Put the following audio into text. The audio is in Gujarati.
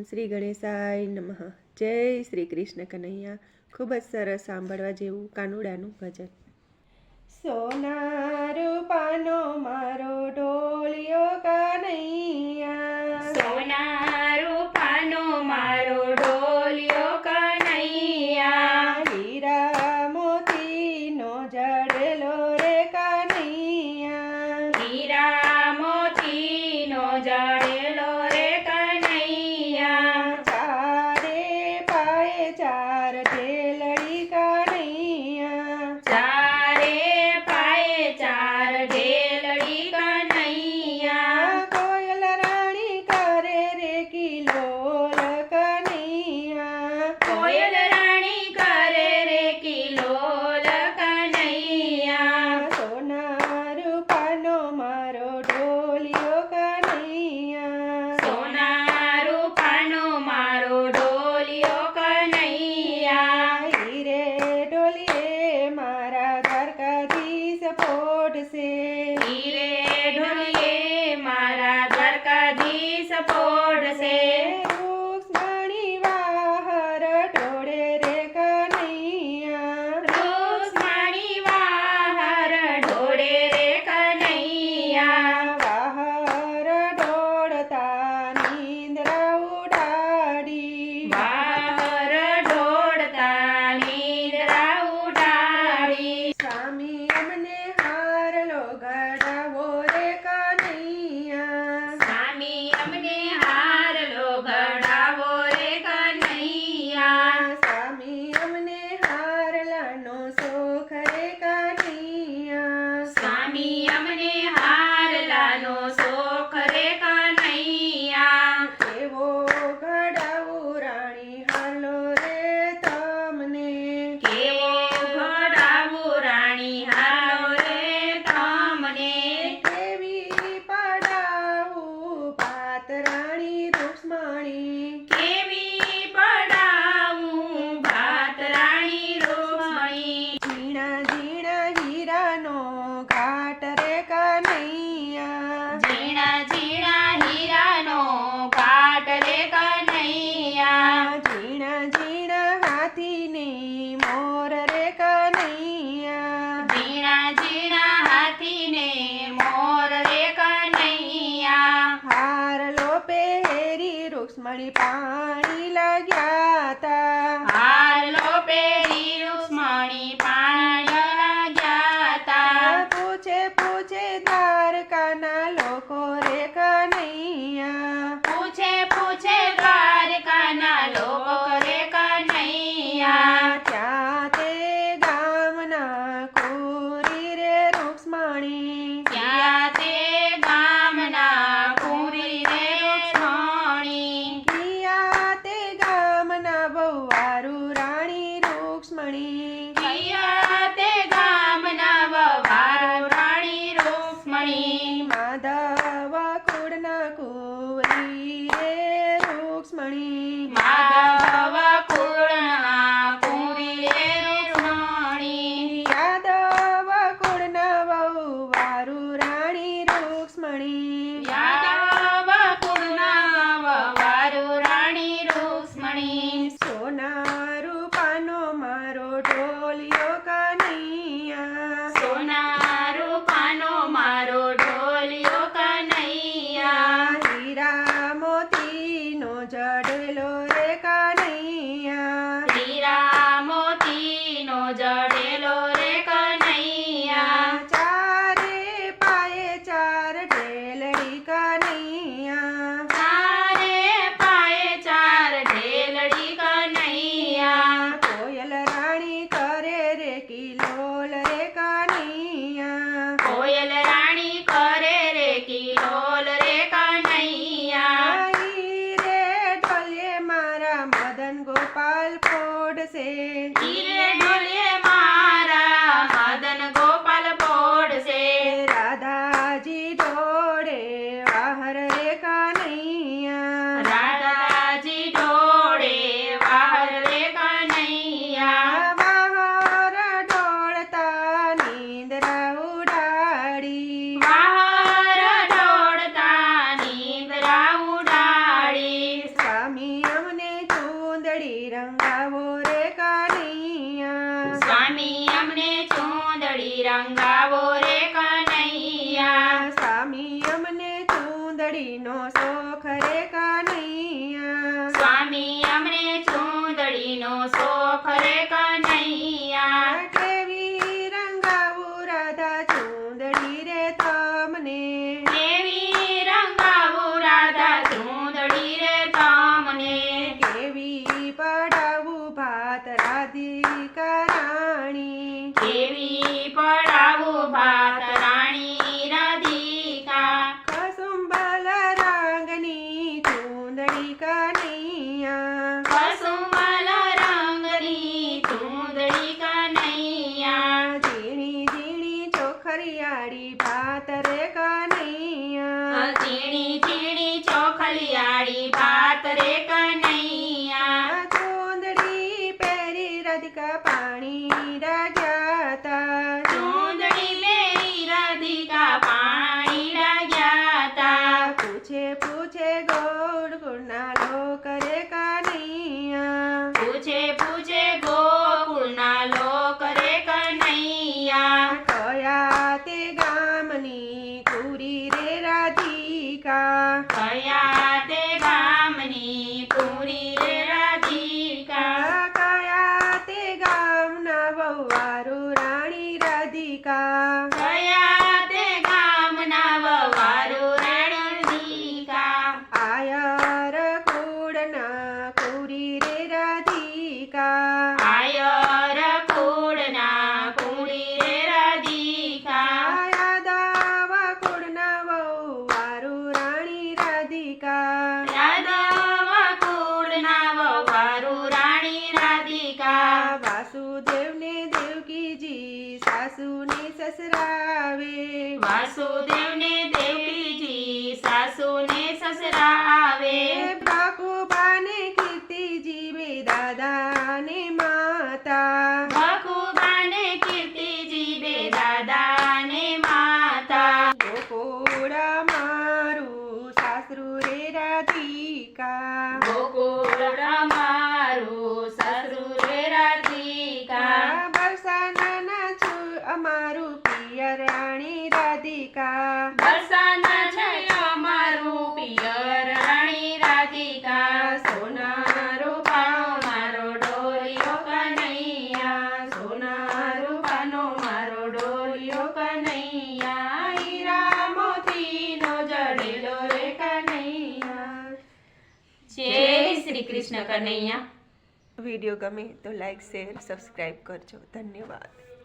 શ્રી ગણેશાય નમઃ. જય શ્રી કૃષ્ણ કનૈયા. ખૂબ જ સરસ સાંભળવા જેવું કાનુડાનું ભજન. સોના રૂપાનો મારો ઢોલિયો કનૈયા, સોના રૂપાનો મારો ઢોલિયો કનૈયા, હીરા મોતીનો જડેલો રે કનૈયા, હીરા મોતીનો જડેલો રે કનૈયા, ચારે પાયે ચાર ઢેલડી કનૈયા, ચારે પાયે ચાર ઢેલડી કનૈયા, કોયલ રાણી કરે રે કિલોલ કનૈયા, કોયલ રાણી કરે રે કિલોલ કનૈયા, સોના રૂપાનો મારો ઢોલિયો કનૈયા, સોના રૂપાનો મારો ઢોલિયો કનૈયા, હીરે ઢોલિયે મારા દ્વારકાધીશ પોઢશે, હીરે ઢોલિયે મારા દ્વારકાધીશ પોઢશે, રૂક્ષ્મણી વાહર ઢોળે રે કનૈયા, રૂક્ષ્મણી વાહર ઢોળે રે કનૈયા, વાહર ઢોળતા નિંદ્રા ઉડાડી, વાહર ઢોળતા નિદ્રા ઉડાડી, સ્વામી અમને હારલો ઘડાવો રે કનૈયા, સ્વામી અમને હારલો ઘડાવો રે કનૈયા, સ્વામી અમને હારલાનો શોખ રે કનૈયા, સ્વામી અમને હારલાનો શોખ રે કનૈયા, એવો ઘડાવો રાણી હારલો રે તમને, કેવો ઘડાવો રાણી હાલો રે તમને, કેવી પડાવું પાત રાણી રૂક્ષ્મણી, કેવી પડાવું ભાત રાણી રૂક્ષ્મણી, ઝીણા ઝીણા હીરાનો ઘાટ રે કનૈયા, ઝીણા ઝીણા હીરાનો ઘાટ રે કનૈયા, ઝીણા ઝીણા હાથીની મોર રે કનૈયા, ઝીણા ઝીણા હાથીને મોર રે કનૈયા, હારલો પહેરી રૂક્ષ્મણી પાણી લાગ્યા તા, હારલો પહેરી રૂક્ષ્મણી પાણી લાગ્યા તા, પૂછે પૂછે દ્વારકાના લોકો રે કનૈયા, પૂછે પૂછે દ્વારકાના લોકો રે કનૈયા, ત્યાં તે ગામના કુરી રે રૂક્ષ્મણી, ત્યાં તે ગામના કુંવરી રે રૂક્ષ્મણી, કિયા તે ગામના બહુવારું રાણી રૂક્ષ્મણી, કિયા તે ગામના વવારો રાણી રૂક્ષ્મણી, માધવ આવો રે કનૈયા સ્વામી અમને ચૂંદડીનો શોખ રે કનૈયા સ્વામી અમને ચૂંદડીનો શોખ રે કનૈયા કેવી રંગાવું રાધા ચૂંદડી રે તમને કેવી રંગાવું રાધા ચૂંદડી રે તમને કેવી પડાવું ભાત રાધિકા રાણી કેવી પડાવું ભાત રાણી રાધિકા કસુંબલ રંગની ચૂંદડી કનૈયા કસુમલ રંગની ચૂંદડી કનૈયા ઝીણી ઝીણી ચોખરિયાળી ભાત રે કનૈયા ઝીણી ઝીણી ચોખલિયાળી ભાત રે કનૈયા ચૂંદડી પહેરી રાધિકા પાણી રાગ્યા તા ચૂંદડી પહેરી રાધિકા પાણી લાગ્યા તા પૂછે પૂછે ગોળ ગુણના લોક રે કનૈયા પૂછે પૂછે ગોકુળના લોક રે કનૈયા કયા તે ગામની કુરી રે રાધિકા કયા તે ગામની પૂરી રે રાધિકા કયા તે ગામના વહુવારું રાણી રાધિકા કયા તે ગામના વવારું રાણીકા આયર કુળના કુરી રે રાધિકા આયર કુળના પૂરી રે રાધિકા યાદવ કુળના વહુવારું રાણી રાધિકા યાદવ કુળના વવારું રાણી રાધિકા વાસુદેવને દેવકીજી સાસુને સસરાવે વાસુદેવને દેવકીજી સાસુને સસરા આવે બાકુબાને કીર્તિજી બે દાદાને માતા ભખુબાને કીર્તિજી બે દાદાને માતા ગોકુળ મારું સાસરું રે રાધિકા ગોકુળ મારું સસરું રે રાધિકા બરસાના છું અમારું પિયર રાણી રાધિકા બરસાના છે અમારું પિયર રાણી રાધિકા સોના રૂપાનો મારો ડોલિયો કનૈયા સોના રૂપાનો મારો ડોલિયો કનૈયા હીરા મોતીનો જડેલો રે કનૈયા જય શ્રી કૃષ્ણ કનૈયા વિડીયો ગમે તો લાઈક શેર સબસ્ક્રાઈબ કરજો ધન્યવાદ